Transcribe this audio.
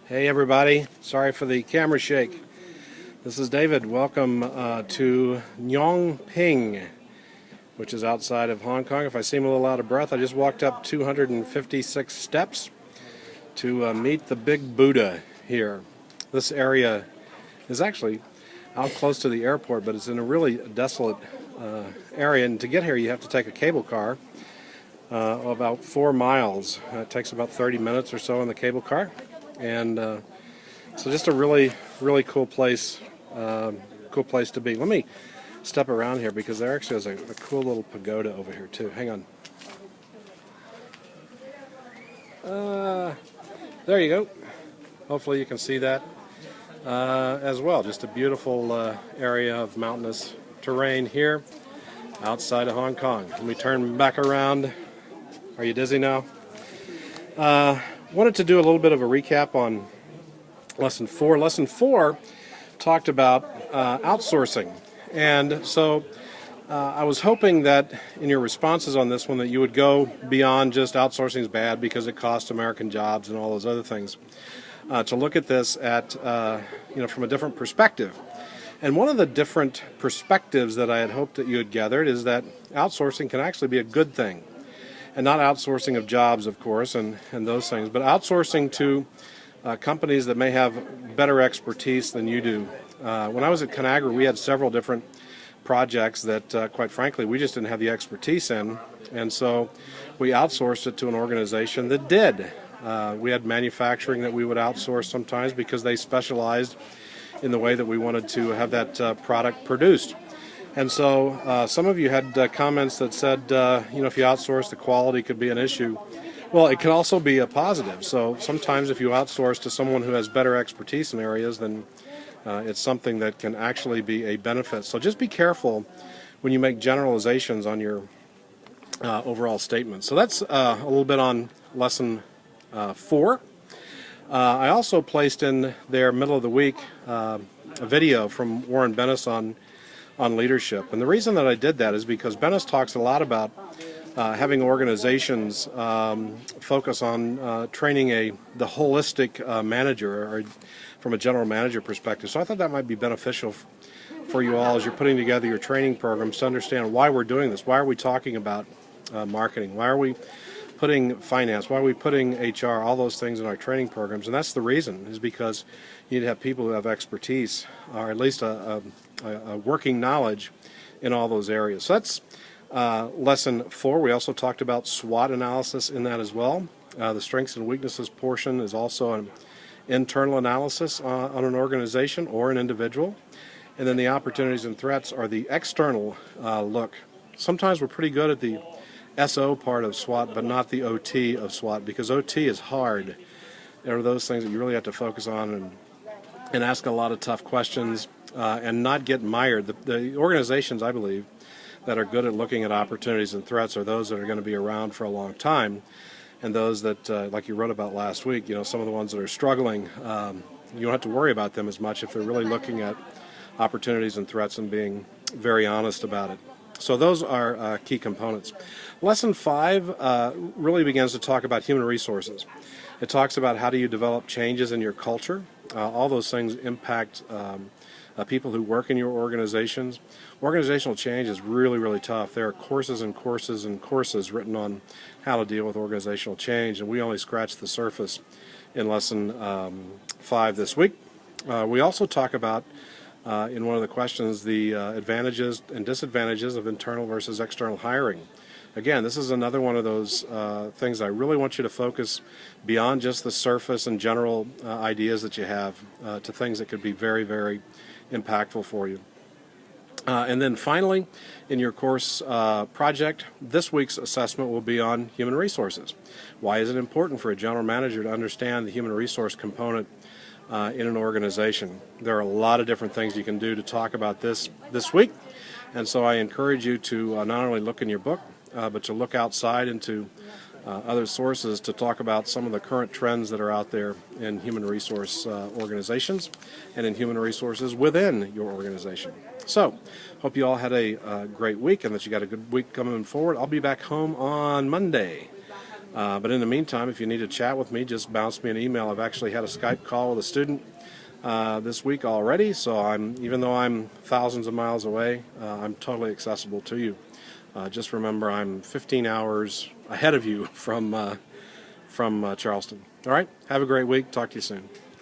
Hey everybody, sorry for the camera shake. This is David. Welcome to Nyongping, which is outside of Hong Kong. If I seem a little out of breath, I just walked up 256 steps to meet the big Buddha here. This area is actually out close to the airport, but it's in a really desolate area, and to get here you have to take a cable car about 4 miles. It takes about 30 minutes or so in the cable car, and so just a really cool place to be. Let me step around here because there actually is a cool little pagoda over here too. Hang on. There you go. Hopefully you can see that as well. Just a beautiful area of mountainous terrain here outside of Hong Kong. Let me turn back around. Are you dizzy now? Wanted to do a little bit of a recap on Lesson 4. Lesson 4 talked about outsourcing. And so I was hoping that in your responses on this one that you would go beyond just outsourcing is bad because it costs American jobs and all those other things, to look at this at from a different perspective. And one of the different perspectives that I had hoped that you had gathered is that outsourcing can actually be a good thing. And not outsourcing of jobs, of course, and those things, but outsourcing to companies that may have better expertise than you do. When I was at Conagra, we had several different projects that, quite frankly, we just didn't have the expertise in, and so we outsourced it to an organization that did. We had manufacturing that we would outsource sometimes because they specialized in the way that we wanted to have that product produced. And so some of you had comments that said, if you outsource, the quality could be an issue. Well, it can also be a positive. So sometimes if you outsource to someone who has better expertise in areas, then it's something that can actually be a benefit. So just be careful when you make generalizations on your overall statement. So that's a little bit on Lesson 4. I also placed in there, middle of the week, a video from Warren Bennis on leadership. And the reason that I did that is because Bennis talks a lot about having organizations focus on training the holistic manager, or from a general manager perspective. So I thought that might be beneficial for you all as you're putting together your training programs to understand why we're doing this. Why are we talking about marketing? Why are we putting finance? Why are we putting HR? All those things in our training programs. And that's the reason, is because you need to have people who have expertise, or at least a working knowledge in all those areas. So that's Lesson 4. We also talked about SWOT analysis in that as well. The strengths and weaknesses portion is also an internal analysis on an organization or an individual. And then the opportunities and threats are the external look. Sometimes we're pretty good at the SO part of SWOT, but not the OT of SWOT, because OT is hard. There are those things that you really have to focus on and ask a lot of tough questions and not get mired. The organizations, I believe, that are good at looking at opportunities and threats are those that are going to be around for a long time, and those that, like you wrote about last week, some of the ones that are struggling, you don't have to worry about them as much if they're really looking at opportunities and threats and being very honest about it. So those are key components. Lesson 5 really begins to talk about human resources. It talks about how do you develop changes in your culture. All those things impact people who work in your organizations. Organizational change is really tough. There are courses and courses and courses written on how to deal with organizational change, and we only scratched the surface in Lesson 5 this week. We also talk about in one of the questions, the advantages and disadvantages of internal versus external hiring. Again, this is another one of those things I really want you to focus beyond just the surface and general ideas that you have to things that could be very impactful for you. And then finally, in your course project, this week's assessment will be on human resources. Why is it important for a general manager to understand the human resource component in an organization? There are a lot of different things you can do to talk about this week, and so I encourage you to not only look in your book, but to look outside into other sources to talk about some of the current trends that are out there in human resource organizations and in human resources within your organization. So, hope you all had a great week and that you got a good week coming forward. I'll be back home on Monday. But in the meantime, if you need to chat with me, just bounce me an email. I've actually had a Skype call with a student this week already, so even though I'm thousands of miles away, I'm totally accessible to you. Just remember, I'm 15 hours ahead of you from Charleston. All right, have a great week. Talk to you soon.